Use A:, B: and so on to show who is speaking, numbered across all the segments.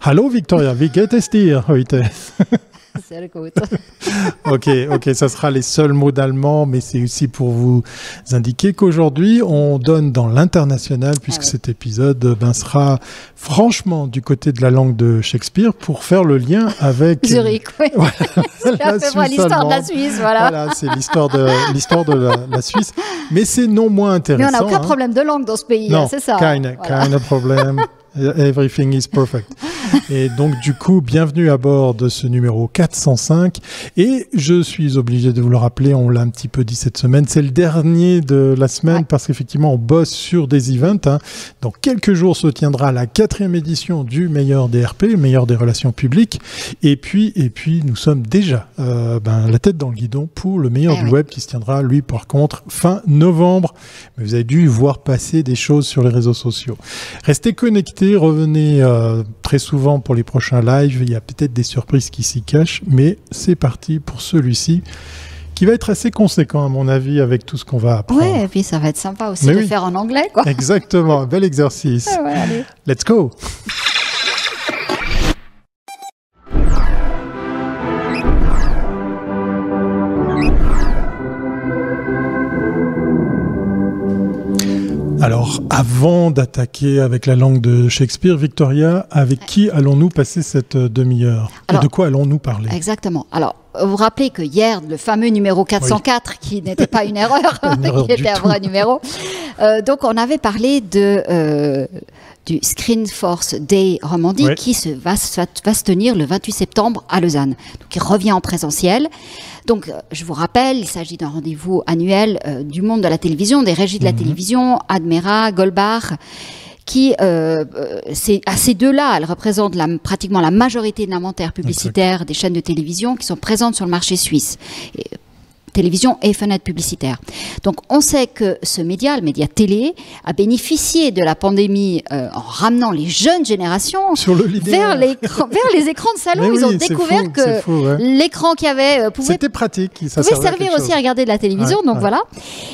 A: Hallo Victoria, wie geht es dir heute?
B: Sehr gut.
A: Ok, ça sera les seuls mots d'allemand, mais c'est aussi pour vous indiquer qu'aujourd'hui, on donne dans l'international, puisque cet épisode sera franchement du côté de la langue de Shakespeare pour faire le lien avec...
B: Zurich, oui.
A: Voilà,
B: c'est un peu l'histoire de la Suisse, voilà.
A: Voilà, c'est l'histoire de la Suisse, mais c'est non moins intéressant.
B: Mais on n'a aucun problème de langue dans ce pays,
A: non,
B: c'est ça.
A: Kind of problem. Everything is perfect. Et donc, du coup, bienvenue à bord de ce numéro 405. Et je suis obligé de vous le rappeler, on l'a un petit peu dit cette semaine, c'est le dernier de la semaine parce qu'effectivement, on bosse sur des events. Dans quelques jours se tiendra la 4e édition du meilleur des RP, meilleur des relations publiques. Et puis nous sommes déjà la tête dans le guidon pour le meilleur du web qui se tiendra, lui, par contre, fin novembre. Mais vous avez dû voir passer des choses sur les réseaux sociaux. Restez connectés. Revenez très souvent pour les prochains lives. Il y a peut-être des surprises qui s'y cachent, mais c'est parti pour celui-ci qui va être assez conséquent à mon avis avec tout ce qu'on va apprendre.
B: Ouais, et puis ça va être sympa aussi de faire en anglais, quoi.
A: Exactement, un bel exercice.
B: Allez.
A: Let's go. Alors, avant d'attaquer avec la langue de Shakespeare, Victoria, avec qui allons-nous passer cette demi-heure? Et de quoi allons-nous parler?
B: Exactement. Alors, vous vous rappelez que hier, le fameux numéro 404, qui n'était pas une erreur, qui était un vrai numéro, donc on avait parlé du Screenforce Day Romandie qui va se tenir le 28 septembre à Lausanne. Donc, il revient en présentiel. Donc, je vous rappelle, il s'agit d'un rendez-vous annuel du monde de la télévision, des régies de la télévision, Admera, Goldbach, qui, à ces deux-là, elles représentent pratiquement la majorité de l'inventaire publicitaire des chaînes de télévision qui sont présentes sur le marché suisse. Télévision et fenêtre publicitaire. Donc, on sait que ce média, le média télé, a bénéficié de la pandémie en ramenant les jeunes générations vers les écrans de salon. Ils ont découvert que l'écran qu'il y avait pouvait
A: pratique, ça
B: pouvait servir aussi à regarder de la télévision. Donc voilà.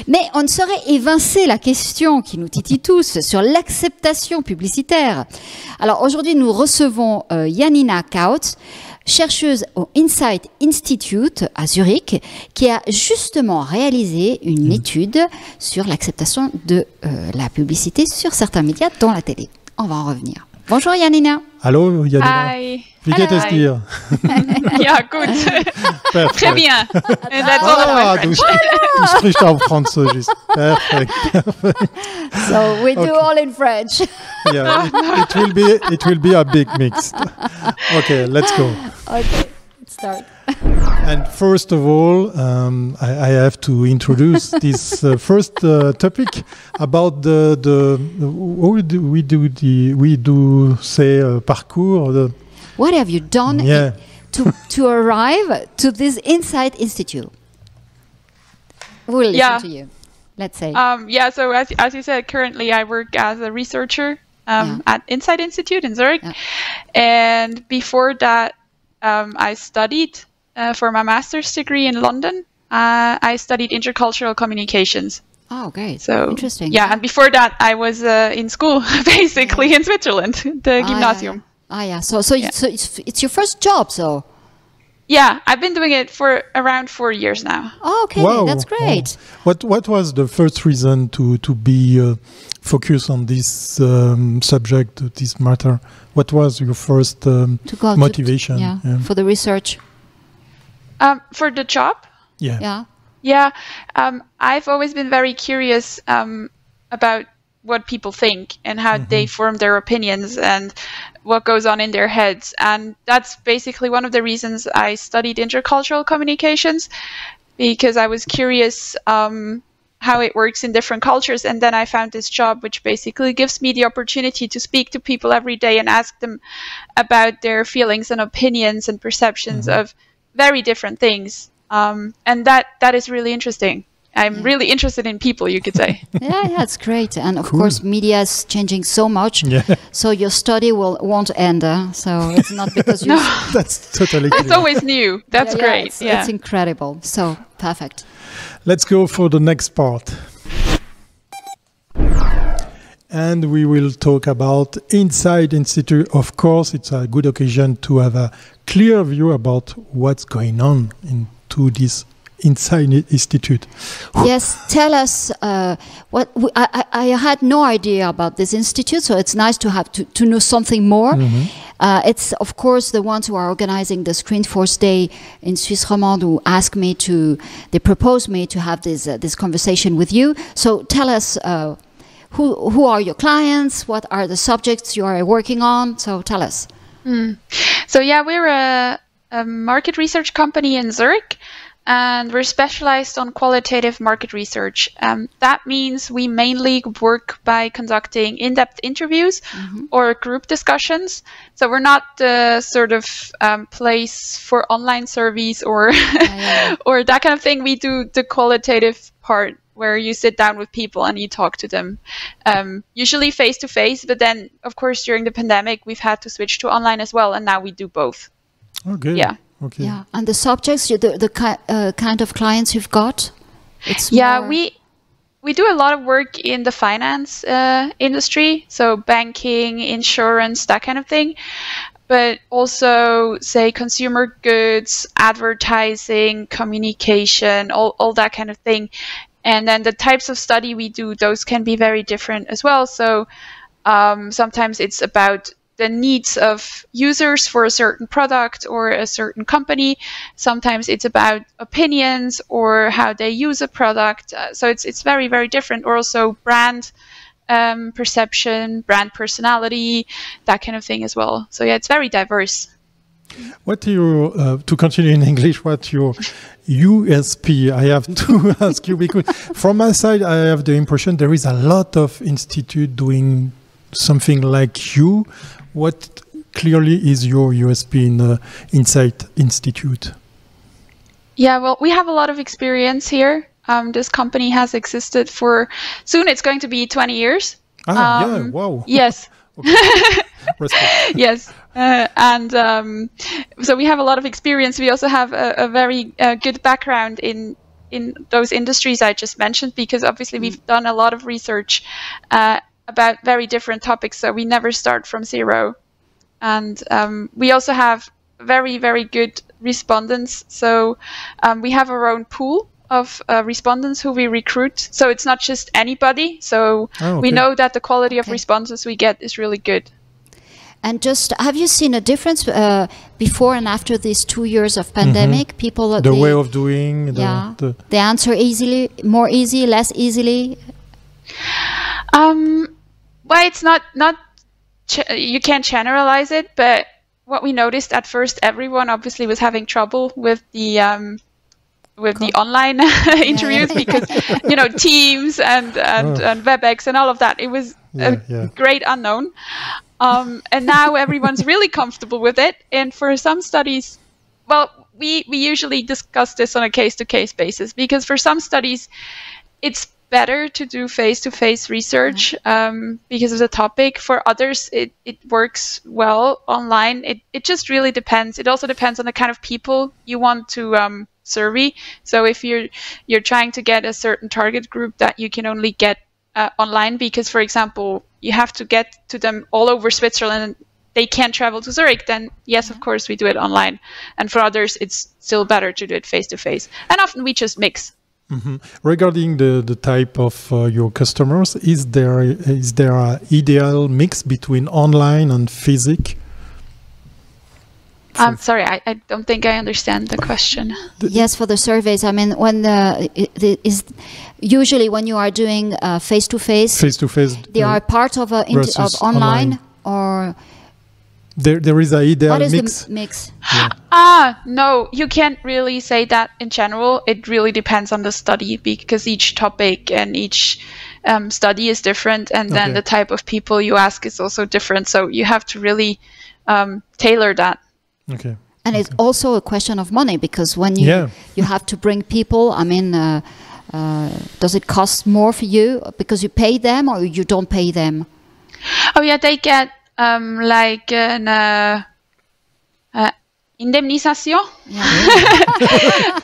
B: Mais on ne saurait évincer la question qui nous titille tous sur l'acceptation publicitaire. Alors aujourd'hui, nous recevons Janina Kautz, chercheuse au Insight Institute à Zurich, qui a justement réalisé une étude sur l'acceptation de la publicité sur certains médias, dont la télé. On va en revenir. Bonjour Janina.
A: Hallo Janina.
C: Hi.
A: Wie geht es dir?
C: Ja, gut. Très bien. That's all
A: du sprichst auch Französisch. Perfekt.
B: So we do all in French.
A: Yeah, it will be a big mix. Okay, let's go.
B: Okay, let's start.
A: And first of all, I have to introduce this first topic about we do say parcours.
B: What have you done to arrive to this Insight Institute? We'll listen to you. Let's say.
C: So as you said, currently I work as a researcher at Insight Institute in Zurich. Yeah. And before that, I studied for my master's degree in London. I studied intercultural communications.
B: Oh, great.
C: So
B: interesting.
C: Yeah, and before that, I was in school, basically in Switzerland, the gymnasium.
B: So it's your first job, so.
C: Yeah, I've been doing it for around 4 years now.
B: Oh, okay, that's great.
A: Wow. What was the first reason to be focused on this subject, this matter? What was your first motivation
B: for the research?
C: For the job? Yeah. I've always been very curious about what people think and how they form their opinions and what goes on in their heads. And that's basically one of the reasons I studied intercultural communications, because I was curious how it works in different cultures. And then I found this job, which basically gives me the opportunity to speak to people every day and ask them about their feelings and opinions and perceptions of very different things. And that is really interesting. I'm really interested in people, you could say.
B: Yeah, it's great. And of course, media is changing so much. Yeah. So your study won't end. So it's not because you...
A: That's totally
C: clear. It's always new. That's great.
B: It's incredible. So perfect.
A: Let's go for the next part. and we will talk about Inside Institute. Of course, it's a good occasion to have a clear view about what's going on into this Inside Institute.
B: Yes, tell us what I had no idea about this institute, so it's nice to have to know something more. It's of course the ones who are organizing the ScreenForce Day in Suisse Romande who asked me they proposed me to have this conversation with you. So tell us who are your clients, what are the subjects you are working on? So tell us.
C: So yeah, we're a market research company in Zurich. And we're specialized on qualitative market research. That means we mainly work by conducting in-depth interviews or group discussions. So we're not the sort of place for online surveys or or that kind of thing. We do the qualitative part where you sit down with people and you talk to them, usually face-to-face. But then, of course, during the pandemic, we've had to switch to online as well. And now we do both.
A: Okay.
C: Yeah.
A: Okay.
B: Yeah, and the subjects, the kind of clients you've got.
C: We do a lot of work in the finance industry, so banking, insurance, that kind of thing. But also, say, consumer goods, advertising, communication, all that kind of thing. And then the types of study we do, those can be very different as well. So sometimes it's about the needs of users for a certain product or a certain company. Sometimes it's about opinions or how they use a product. So it's very, very different. Or also brand perception, brand personality, that kind of thing as well. So yeah, it's very diverse.
A: What to continue in English, what's your USP? I have to ask you, because from my side, I have the impression there is a lot of institute doing something like you. What clearly is your USP in the Inside Institute?
C: Yeah, well, we have a lot of experience here. This company has existed for, soon it's going to be 20 years.
A: Yeah, wow.
C: Yes. Yes. So we have a lot of experience. We also have a very good background in those industries I just mentioned, because obviously we've done a lot of research about very different topics, so we never start from zero. And we also have very, very good respondents. So we have our own pool of respondents who we recruit. So it's not just anybody. So we know that the quality of responses we get is really good.
B: And just, have you seen a difference before and after these 2 years of pandemic? People,
A: the way of doing,
B: they answer easily, more easy, less easily.
C: Well, it's not you can't generalize it, but what we noticed at first, everyone obviously was having trouble with the online interviews because Teams and WebEx and all of that. It was a great unknown, and now everyone's really comfortable with it. And for some studies, well, we usually discuss this on a case-to-case basis, because for some studies, it's better to do face-to-face research because of the topic. For others, it works well online. It just really depends. It also depends on the kind of people you want to survey. So if you're trying to get a certain target group that you can only get online, because, for example, you have to get to them all over Switzerland and they can't travel to Zurich, then yes, of course, we do it online. And for others, it's still better to do it face-to-face. And often we just mix.
A: Regarding the type of your customers, is there an ideal mix between online and physical?
C: I'm sorry, I don't think I understand the question.
B: Yes, for the surveys. I mean, usually when you are doing face-to-face, they are part of online, or
A: there is an ideal mix.
B: What is the mix?
C: No, you can't really say that in general. It really depends on the study, because each topic and each study is different, and then the type of people you ask is also different. So you have to really tailor that.
A: Okay.
B: And it's also a question of money, because when you have to bring people, I mean, does it cost more for you because you pay them or you don't pay them?
C: indemnisation. Yeah.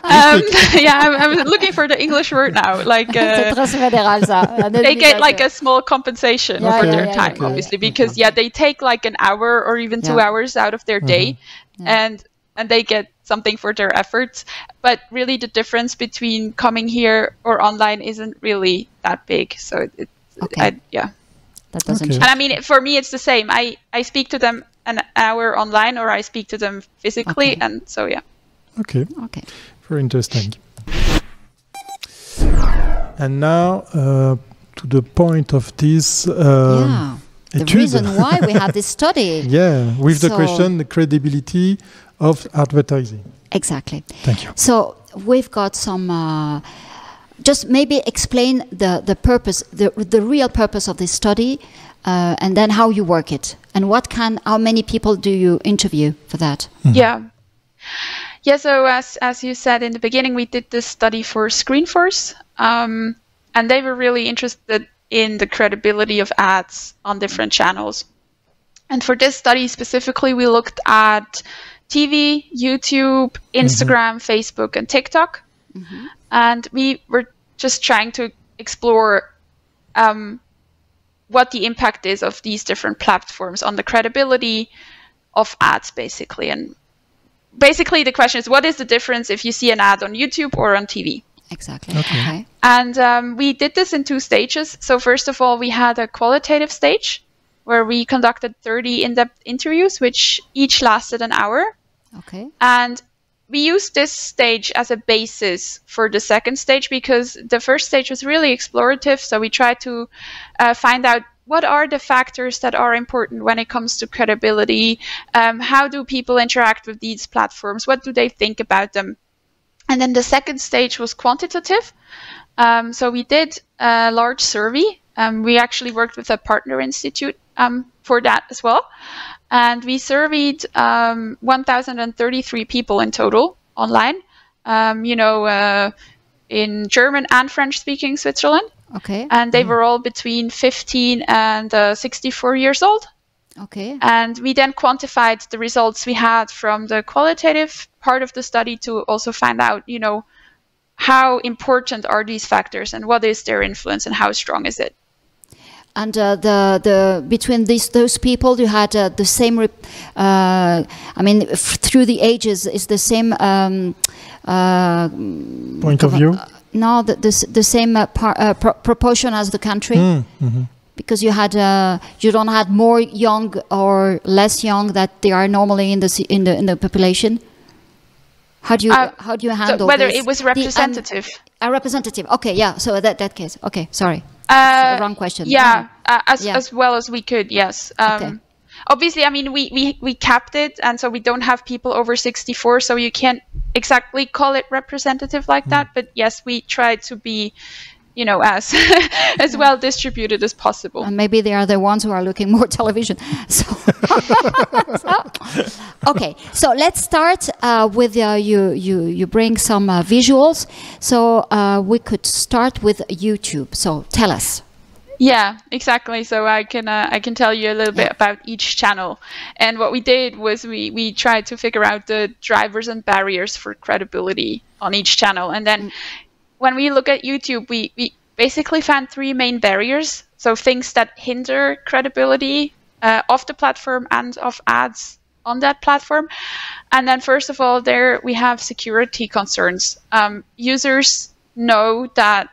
C: I'm looking for the English word now. Like they get like a small compensation for their time, obviously, because they take like an hour or even 2 hours out of their day, and they get something for their efforts. But really, the difference between coming here or online isn't really that big. So that
B: doesn't change.
C: And I mean, for me, it's the same. I speak to them an hour online, or I speak to them physically, and so
A: Okay. Very interesting. And now to the point of this
B: the reason why we have this study.
A: With the question, the credibility of advertising.
B: Exactly.
A: Thank you.
B: So we've got some just maybe explain the purpose, the real purpose of this study, and then how you work it, and how many people do you interview for that?
C: Mm-hmm. So as you said in the beginning, we did this study for ScreenForce, and they were really interested in the credibility of ads on different channels. And for this study specifically, we looked at TV, YouTube, Instagram, Facebook, and TikTok. Mm-hmm. And we were just trying to explore what the impact is of these different platforms on the credibility of ads, basically. And basically the question is, what is the difference if you see an ad on YouTube or on TV?
B: Exactly. Okay.
C: And we did this in 2 stages. So first of all, we had a qualitative stage where we conducted 30 in-depth interviews, which each lasted an hour.
B: Okay.
C: And we used this stage as a basis for the second stage, because the first stage was really explorative. So we tried to find out what are the factors that are important when it comes to credibility. How do people interact with these platforms? What do they think about them? And then the second stage was quantitative. So we did a large survey. We actually worked with a partner institute for that as well. And we surveyed 1,033 people in total online, in German and French-speaking Switzerland.
B: Okay.
C: And they were all between 15 and 64 years old.
B: Okay.
C: And we then quantified the results we had from the qualitative part of the study to also find out, how important are these factors and what is their influence and how strong is it?
B: And between those people, you had the same. Through the ages, is the same
A: point of view.
B: No, the same proportion as the country.
A: Mm-hmm.
B: Because you don't have more young or less young that they are normally in the population. How do you handle
C: so whether
B: this?
C: It was representative?
B: Representative. Okay, yeah. So that case. Okay, sorry. Wrong question.
C: As well as we could. Yes.
B: Okay.
C: Obviously, we capped it, and so we don't have people over 64, so you can't exactly call it representative like that. But yes, we try to be, as well distributed as possible.
B: And maybe they are the ones who are looking more television. So, okay. So let's start with you bring some visuals. So we could start with YouTube. So tell us.
C: Yeah, exactly. So I can tell you a little bit about each channel. And what we did was we tried to figure out the drivers and barriers for credibility on each channel. And then when we look at YouTube, we basically found 3 main barriers. So things that hinder credibility of the platform and of ads on that platform. And then first of all, there we have security concerns. Users know that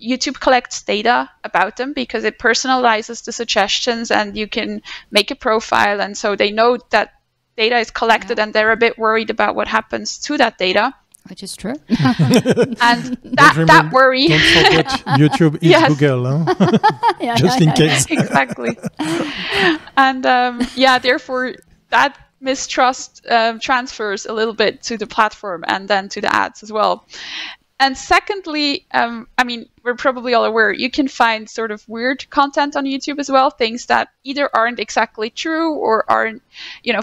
C: YouTube collects data about them because it personalizes the suggestions and you can make a profile. And so they know that data is collected and they're a bit worried about what happens to that data.
B: Which is true.
C: And that worry.
A: Don't forget, YouTube is Google, huh? Just in case.
C: Exactly. And therefore that mistrust transfers a little bit to the platform and then to the ads as well. And secondly, we're probably all aware, you can find sort of weird content on YouTube as well, things that either aren't exactly true or aren't,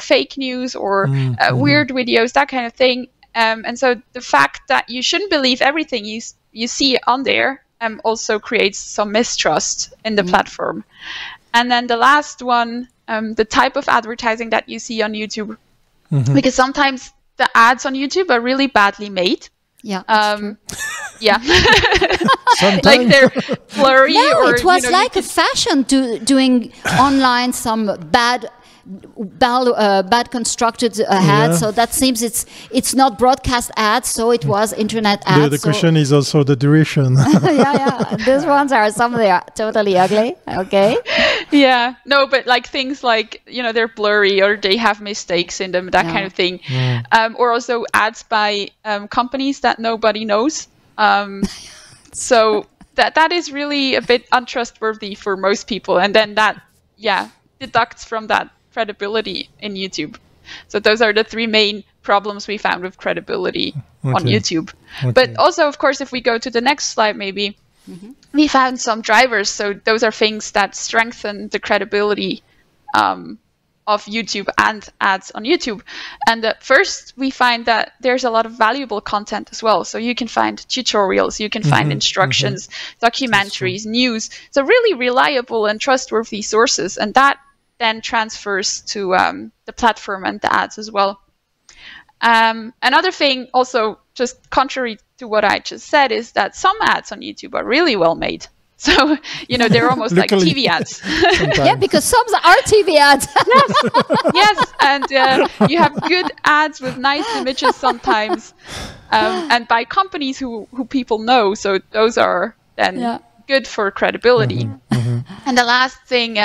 C: fake news or weird videos, that kind of thing. And so the fact that you shouldn't believe everything you see on there also creates some mistrust in the platform. And then the last one, the type of advertising that you see on YouTube because sometimes the ads on YouTube are really badly made.
B: Yeah.
C: Yeah. Like they're blurry.
B: No,
C: or,
B: it was like a fashion doing online some bad constructed ads. So that seems it's not broadcast ads, so it was internet ads.
A: The question is also the duration.
B: Yeah. These ones are they are totally ugly. Okay.
C: Yeah. No, but like things like, they're blurry or they have mistakes in them, that kind of thing. Or also ads by companies that nobody knows. So that is really a bit untrustworthy for most people. And then that, deducts from that credibility in YouTube. So those are the three main problems we found with credibility on YouTube. But also, of course, if we go to the next slide, maybe, we found some drivers. So those are things that strengthen the credibility of YouTube and ads on YouTube. And first, we find that there's a lot of valuable content as well. So you can find tutorials, you can find instructions, documentaries, news. So really reliable and trustworthy sources. And that then transfers to the platform and the ads as well. Another thing also, just contrary to what I just said, is that some ads on YouTube are really well made. So, they're almost like TV ads.
B: Yeah, because some are TV ads.
C: Yes. And you have good ads with nice images sometimes, and by companies who people know. So those are then good for credibility. And the last thing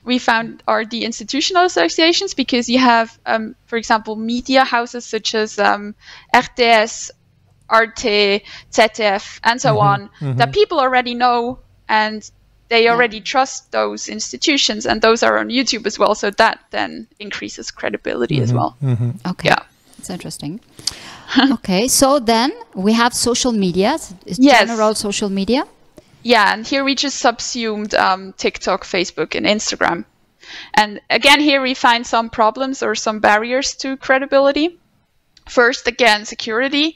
C: we found are the institutional associations, because you have, for example, media houses such as RTS, Arte, ZDF, and so on, that people already know and they already trust those institutions, and those are on YouTube as well. So that then increases credibility as well.
B: Okay, that's interesting. Okay, so then we have social media, general social media.
C: Yeah, and here we just subsumed TikTok, Facebook, and Instagram. And again, here we find some problems or some barriers to credibility. First, again, security.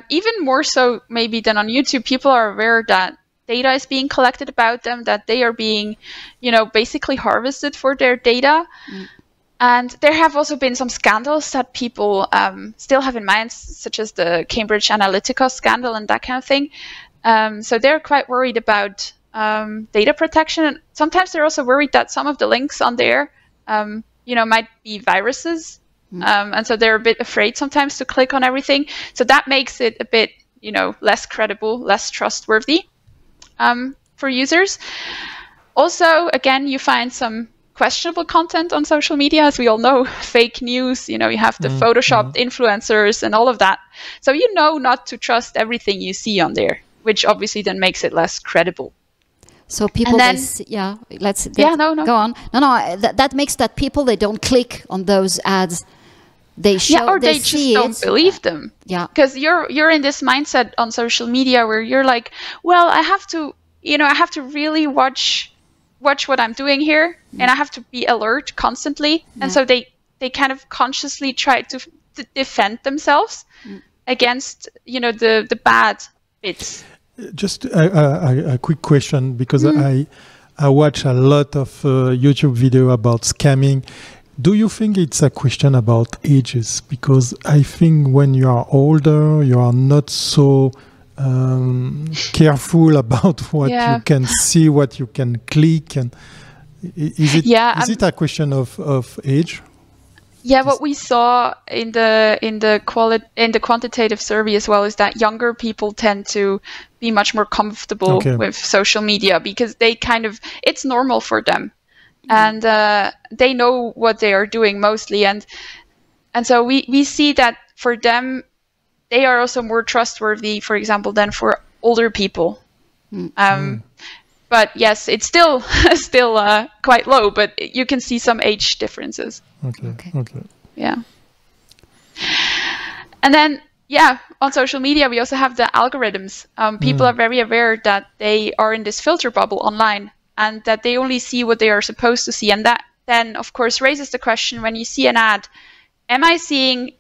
C: Even more so maybe than on YouTube, people are aware that data is being collected about them, that they are being, basically harvested for their data. And there have also been some scandals that people still have in mind, such as the Cambridge Analytica scandal and that kind of thing. So they're quite worried about data protection. And sometimes they're also worried that some of the links on there, might be viruses. And so they're a bit afraid sometimes to click on everything. So that makes it a bit, less credible, less trustworthy for users. Also, again, you find some questionable content on social media, as we all know, fake news, you have the photoshopped influencers and all of that. So not to trust everything you see on there, which obviously then makes it less credible.
B: So people, go on. No, that makes that people, they don't click on those ads. They show,
C: or they just don't believe them.
B: Yeah,
C: because you're in this mindset on social media where you're like, well, I have to really watch what I'm doing here, and I have to be alert constantly. And so they kind of consciously try to defend themselves against the bad bits.
A: Just a quick question, because I watch a lot of YouTube video about scamming. Do you think it's a question about ages? Because I think when you are older, you are not so careful about what you can see, what you can click, and is it a question of age?
C: Yeah, what we saw in the quantitative survey as well is that younger people tend to be much more comfortable with social media, because they it's normal for them, and they know what they are doing mostly, and so we see that for them, they are also more trustworthy, for example, than for older people. But yes, it's still quite low, but you can see some age differences.
A: Okay.
C: Yeah. And then, on social media, we also have the algorithms. People are very aware that they are in this filter bubble online, and that they only see what they are supposed to see. And that then, of course, raises the question, when you see an ad, am I seeing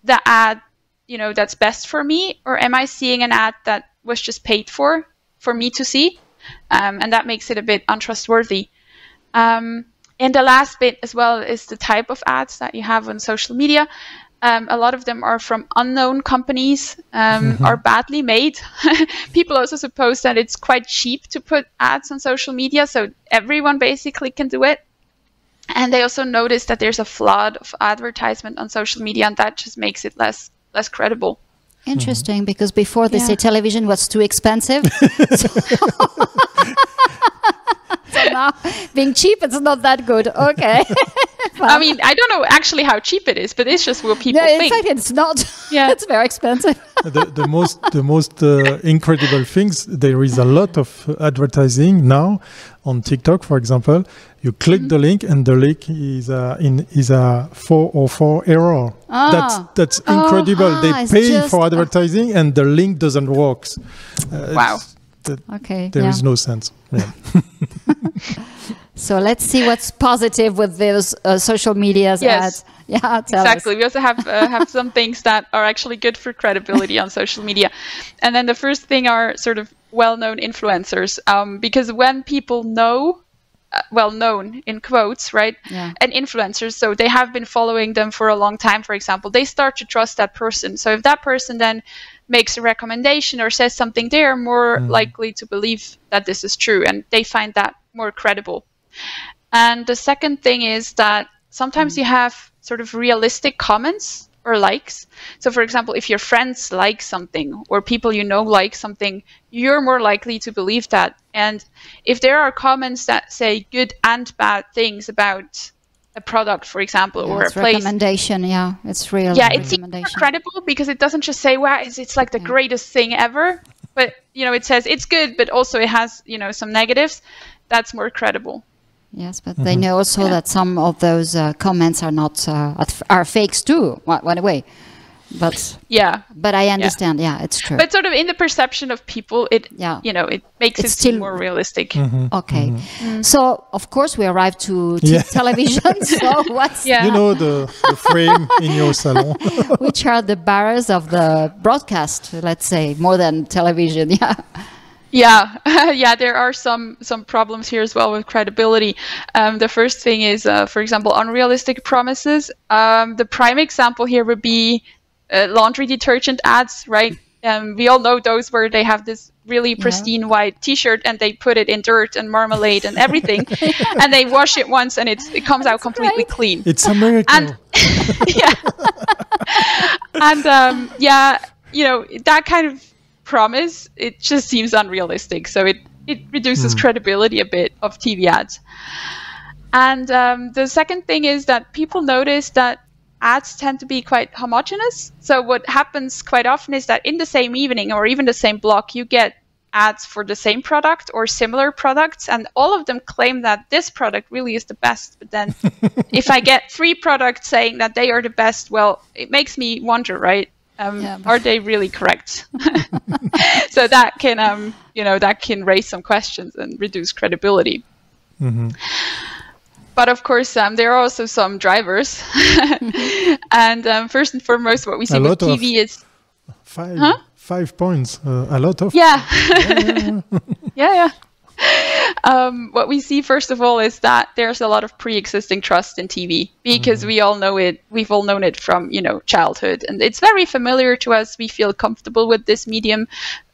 C: the ad, that's best for me, or am I seeing an ad that was just paid for me to see? And that makes it a bit untrustworthy. And the last bit as well is the type of ads that you have on social media. A lot of them are from unknown companies, are badly made. People also suppose that it's quite cheap to put ads on social media, so everyone basically can do it. And they also notice that there's a flood of advertisement on social media, and that just makes it less credible.
B: Interesting, because before they say television was too expensive. So now being cheap, it's not that good. Okay.
C: I mean, I don't know actually how cheap it is, but it's just what people think.
B: In fact, it's not. Yeah. It's very expensive.
A: The most incredible things, there is a lot of advertising now on TikTok, for example. You click the link and the link is a 404 error. That's incredible. They pay for advertising and the link doesn't work.
C: Wow.
A: There is no sense. Yeah.
B: So let's see what's positive with those social media ads. Yeah,
C: exactly. We also have some things that are actually good for credibility on social media. And then the first thing are sort of well-known influencers, because when people know, well-known in quotes, right, and influencers, so they have been following them for a long time, for example, they start to trust that person. So if that person then makes a recommendation or says something, they are more likely to believe that this is true, and they find that more credible. And the second thing is that sometimes you have sort of realistic comments or likes. So for example, if your friends like something or people you know like something, you're more likely to believe that. And if there are comments that say good and bad things about a product, for example, or a place.
B: Recommendation, it's real.
C: Yeah, it's more credible because it doesn't just say, wow, it's like the greatest thing ever. But, it says it's good, but also it has, some negatives. That's more credible.
B: Yes, but they know also that some of those comments are not are fakes too. By the way, but I understand. Yeah, it's true.
C: But sort of in the perception of people, it it makes it still more realistic.
B: Okay, so of course we arrived to television. So what's
A: the frame in your salon?
B: Which are the barriers of the broadcast? Let's say more than television.
C: Yeah, there are some problems here as well with credibility. The first thing is, for example, unrealistic promises. The prime example here would be laundry detergent ads, right? We all know those where they have this really pristine white T-shirt and they put it in dirt and marmalade and everything, and they wash it once and it comes out completely clean.
A: It's a miracle.
C: And that kind of promise, it just seems unrealistic, so it reduces credibility a bit of TV ads. And the second thing is that people notice that ads tend to be quite homogeneous. So what happens quite often is that in the same evening or even the same block, you get ads for the same product or similar products, and all of them claim that this product really is the best. But then if I get 3 products saying that they are the best, well, it makes me wonder, right? Are they really correct? So that can, that can raise some questions and reduce credibility. But of course, there are also some drivers. And first and foremost, what we see with TV is
A: 5 points. A lot of
C: what we see first of all is that there's a lot of pre-existing trust in TV because we all know it. We've all known it from childhood, and it's very familiar to us. We feel comfortable with this medium,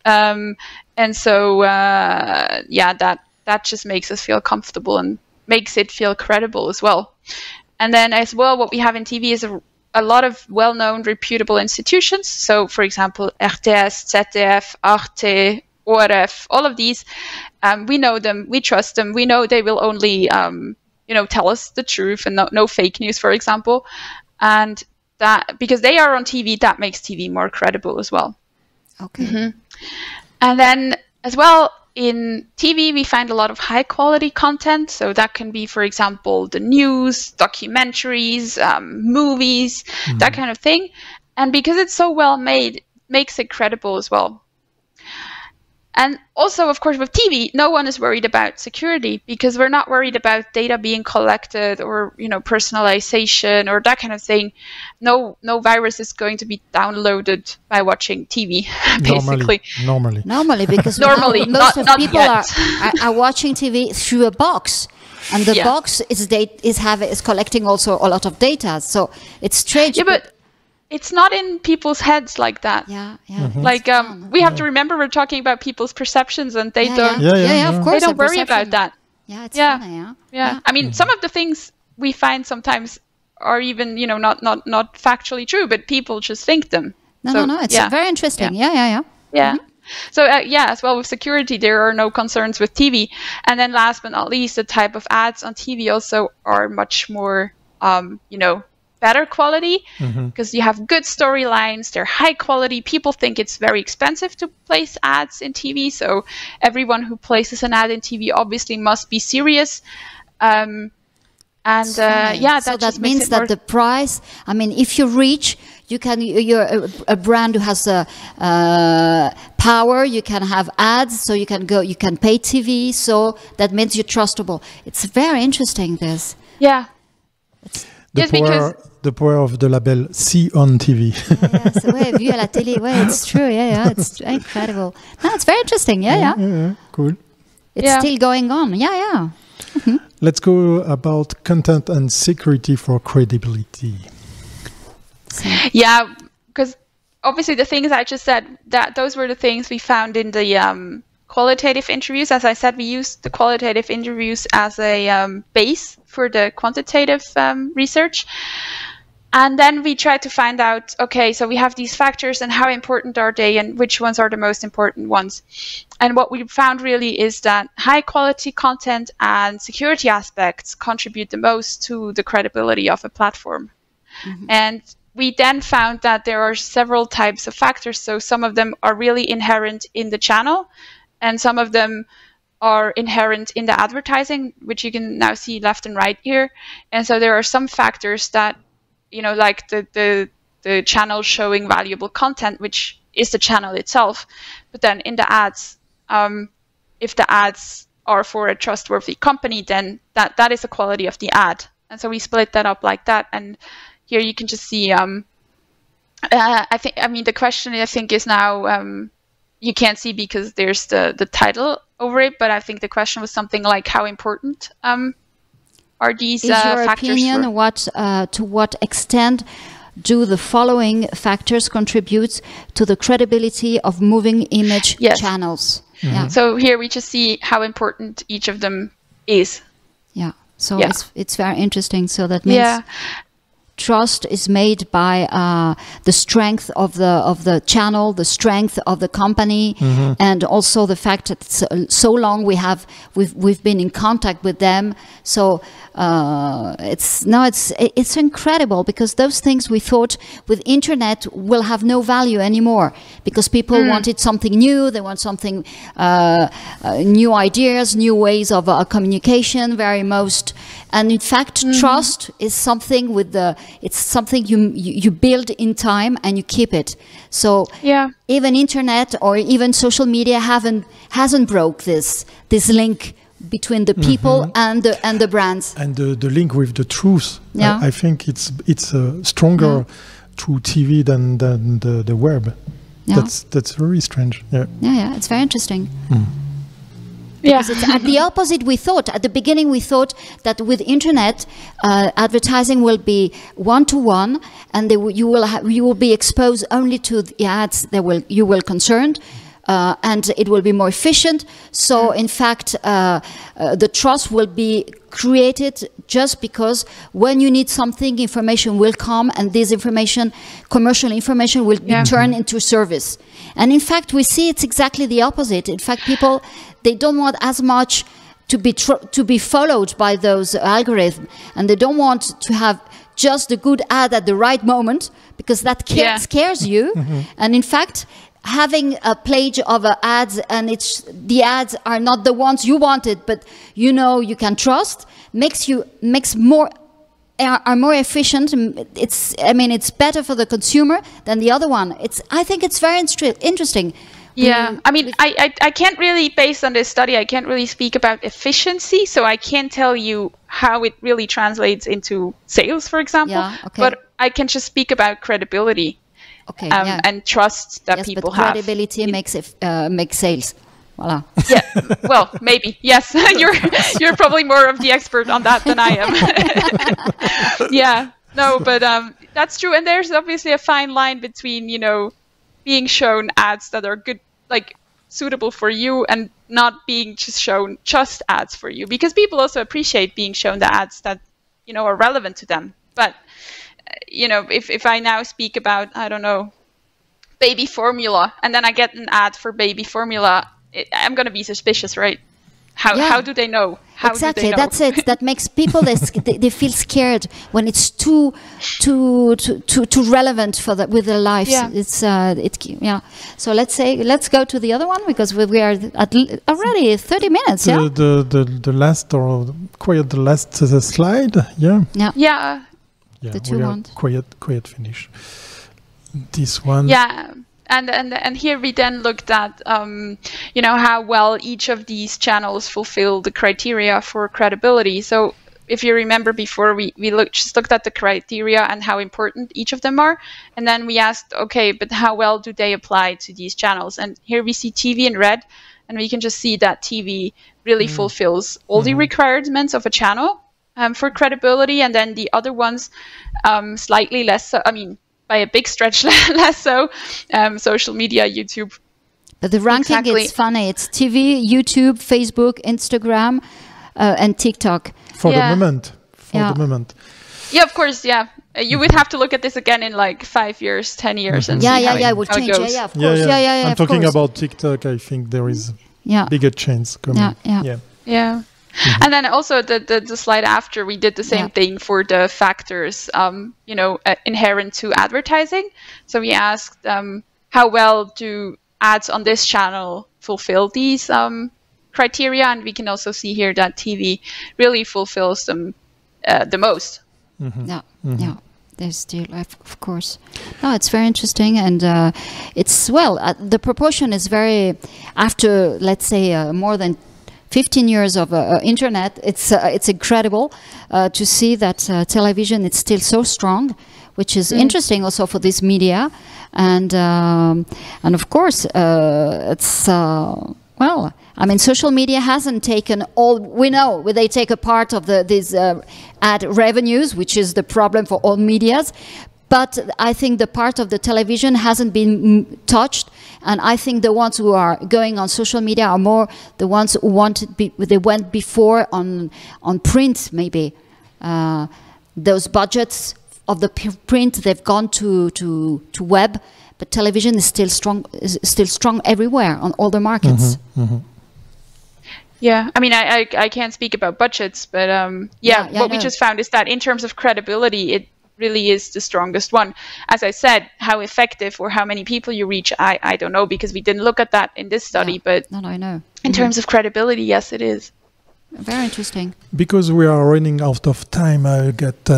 C: and so that just makes us feel comfortable and makes it feel credible as well. And then as well, what we have in TV is a lot of well-known, reputable institutions. So, for example, RTS, ZDF, Arte, ORF, all of these, we know them, we trust them, we know they will only, tell us the truth and no fake news, for example. And that, because they are on TV, that makes TV more credible as well.
B: Okay.
C: And then as well, in TV, we find a lot of high quality content. So that can be, for example, the news, documentaries, movies, that kind of thing. And because it's so well made, it makes it credible as well. And also, of course, with TV, no one is worried about security because we're not worried about data being collected or, personalization or that kind of thing. No virus is going to be downloaded by watching TV, basically.
A: Normally,
B: because
C: normally,
B: most of people are watching TV through a box. And the box is collecting also a lot of data. So it's strange.
C: Yeah, but it's not in people's heads like that.
B: Yeah, yeah.
C: Like we have to remember we're talking about people's perceptions, and they don't.
B: Of course,
C: they don't worry about that.
B: Yeah, it's funny,
C: yeah. I mean, some of the things we find sometimes are even, you know, not factually true, but people just think them.
B: No, it's very interesting. Yeah.
C: Mm-hmm. So as well with security, there are no concerns with TV. And then last but not least, the type of ads on TV also are much more, better quality, because you have good storylines, they're high quality. People think it's very expensive to place ads in TV. So everyone who places an ad in TV obviously must be serious. So that
B: means that the price, I mean, if you reach, you're a brand who has power, you can have ads, so you can pay TV, so that means you're trustable. It's very interesting, this.
C: Yeah.
A: The power of the label See on TV.
B: Vu à la télé, it's true, it's incredible. No, it's very interesting,
A: cool.
B: It's still going on, Mm-hmm.
A: Let's go about content and security for credibility.
C: Yeah, because obviously the things I just said, that those were the things we found in the qualitative interviews. As I said, we used the qualitative interviews as a base for the quantitative research. And then we tried to find out, okay, so we have these factors and how important are they and which ones are the most important ones. And what we found really is that high quality content and security aspects contribute the most to the credibility of a platform. Mm-hmm. And we then found that there are several types of factors. So some of them are really inherent in the channel, and some of them are inherent in the advertising, which you can now see left and right here. And so there are some factors that, like the channel showing valuable content, which is the channel itself. But then in the ads, if the ads are for a trustworthy company, then that is the quality of the ad. And so we split that up like that. And here you can just see, the question I think is now, you can't see because there's the title over it, but I think the question was something like, how important are these factors?
B: Is your opinion to what extent do the following factors contribute to the credibility of moving image channels?
A: Mm-hmm.
B: Yeah.
C: So here we just see how important each of them is.
B: Yeah. So it's very interesting. So that means trust is made by the strength of the channel, the strength of the company, and also the fact that so long we've been in contact with them. So it's incredible, because those things we thought with internet will have no value anymore, because people wanted something new, they want something new ideas, new ways of communication, and in fact trust is something it's something you build in time and you keep it. So even internet or even social media hasn't broke this link between the people and the brands.
A: And the link with the truth. I think it's stronger through TV than the web. That's very strange.
B: Yeah, it's very interesting. Because it's at the opposite we thought. At the beginning we thought that with internet, advertising will be one-to-one, and you will be exposed only to the ads that you will concern, and it will be more efficient. So in fact, the trust will be created just because when you need something, information will come, and this information, commercial information, will be turned into service. And in fact, we see it's exactly the opposite. In fact, people, they don't want as much to be followed by those algorithms, and they don't want to have just the good ad at the right moment, because that scares you. And in fact, having a page of ads, and the ads are not the ones you wanted, but you can trust, are more efficient. It's better for the consumer than the other one. I think it's very interesting.
C: I can't really, based on this study, I can't really speak about efficiency, so I can't tell you how it really translates into sales, for example. But I can just speak about credibility. And trust that people have.
B: Credibility makes sales. Voilà.
C: Yeah. Well, maybe. Yes. You're probably more of the expert on that than I am. Yeah. No, but that's true. And there's obviously a fine line between, you know, being shown ads that are good, like suitable for you, and not being just shown just ads for you, because people also appreciate being shown the ads that, you know, are relevant to them. But you know, if I now speak about, I don't know, baby formula, and then I get an ad for baby formula, I'm going to be suspicious, right? How do they know?
B: Exactly, that's it. That makes people they feel scared when it's too relevant for with their lives.
C: Yeah.
B: It's yeah. So let's go to the other one, because we are at already 30 minutes. Yeah.
A: The last, or quite the last slide. Yeah.
B: Yeah.
C: Yeah.
B: Yeah, the two ones.
A: Quiet finish. This one.
C: Yeah. And here we then looked at, you know, how well each of these channels fulfill the criteria for credibility. So if you remember before, we just looked at the criteria and how important each of them are. And then we asked, okay, but how well do they apply to these channels? And here we see TV in red, and we can just see that TV really fulfills all the requirements of a channel for credibility. And then the other ones, slightly less so, I mean, by a big stretch less so, social media, YouTube.
B: But the ranking is funny. It's TV, YouTube, Facebook, Instagram, and TikTok.
A: For the moment. The moment.
C: Yeah, of course, yeah. You would have to look at this again in like 5 years, 10 years, and see how
B: it will change. Yeah, of course. Yeah,
A: I'm talking about TikTok. I think there is bigger change coming.
C: Yeah. And then also the slide after, we did the same thing for the factors, you know, inherent to advertising. So we asked how well do ads on this channel fulfill these criteria, and we can also see here that TV really fulfills them the most.
B: Yeah. There's still, of course. No, it's very interesting, and it's the proportion is very, after let's say more than 15 years of internet, it's incredible to see that television is still so strong, which is interesting also for this media, and of course it's well, I mean, social media hasn't taken all. We know they take a part of these ad revenues, which is the problem for all medias. But I think the part of the television hasn't been touched, and I think the ones who are going on social media are more the ones who they went before on print, maybe. Those budgets of the print, they've gone to web, but television is still strong everywhere on all the markets.
C: Yeah, I mean, I can't speak about budgets, but what we just found is that in terms of credibility, it really is the strongest one. As I said, how effective or how many people you reach, I don't know, because we didn't look at that in this study, but
B: I know.
C: In terms of credibility, yes, it is.
B: Very interesting.
A: Because we are running out of time, I'll get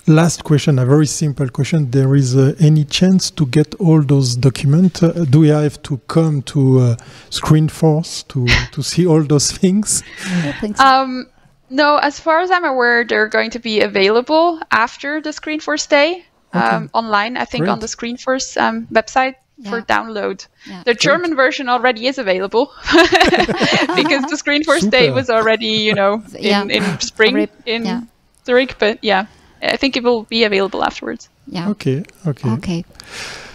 A: last question, a very simple question. There is any chance to get all those documents? Do we have to come to Screenforce to see all those things?
B: I think so.
C: No, as far as I'm aware, they're going to be available after the Screenforce Day online, I think. Great. On the Screenforce website for download. Yeah. The German version already is available because the Screenforce Day was already, you know, in spring in Zurich, but I think it will be available afterwards.
B: Yeah.
A: Okay.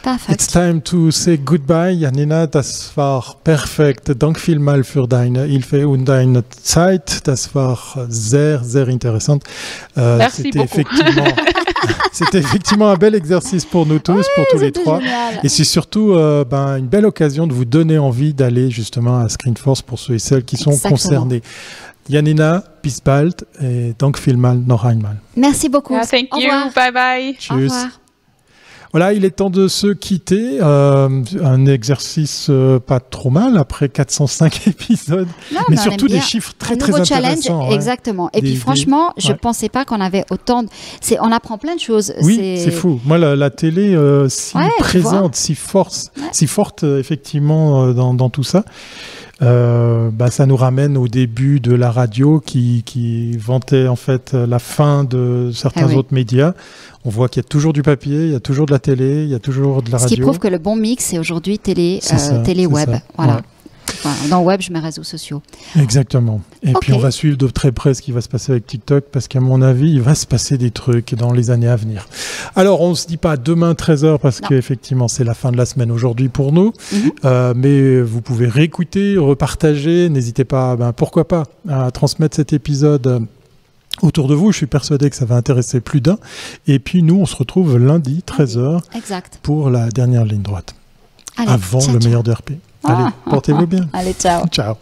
B: Perfekt.
A: It's time to say goodbye, Janina. Das war perfekt. Dank vielmals für deine Hilfe und deine Zeit. Das war sehr, sehr interessant. C'était effectivement un bel exercice pour nous tous, pour tous les trois.
B: Génial.
A: Et c'est surtout une belle occasion de vous donner envie d'aller justement à Screenforce pour ceux et celles qui sont concernés. Janina, bis bald et dank vielmals noch einmal.
B: Merci beaucoup.
C: Thank you. Bye bye.
A: Tschüss.
B: Au revoir.
A: Voilà, il est temps de se quitter. Un exercice pas trop mal après 405 épisodes, mais surtout des chiffres très intéressants.
B: Challenge, exactement. Et puis franchement, je pensais pas qu'on avait autant. On apprend plein de choses.
A: Oui, c'est fou. Moi, la télé si présente, si forte effectivement dans tout ça. Ça nous ramène au début de la radio qui vantait en fait la fin de certains autres médias. On voit qu'il y a toujours du papier, il y a toujours de la télé, il y a toujours de la radio.
B: Ce qui prouve que le bon mix, c'est aujourd'hui télé web. Voilà.
A: Ouais.
B: Enfin, dans le web, je mets réseaux sociaux.
A: Exactement. Et puis on va suivre de très près ce qui va se passer avec TikTok parce qu'à mon avis, il va se passer des trucs dans les années à venir. Alors, on ne se dit pas demain 13h parce qu'effectivement, c'est la fin de la semaine aujourd'hui pour nous. Mais vous pouvez réécouter, repartager. N'hésitez pas, pourquoi pas, à transmettre cet épisode autour de vous. Je suis persuadé que ça va intéresser plus d'un. Et puis nous, on se retrouve lundi 13h pour la dernière ligne droite.
B: Allez,
A: avant le meilleur DRP. Allez, portez-vous bien.
B: Allez, ciao.
A: Ciao.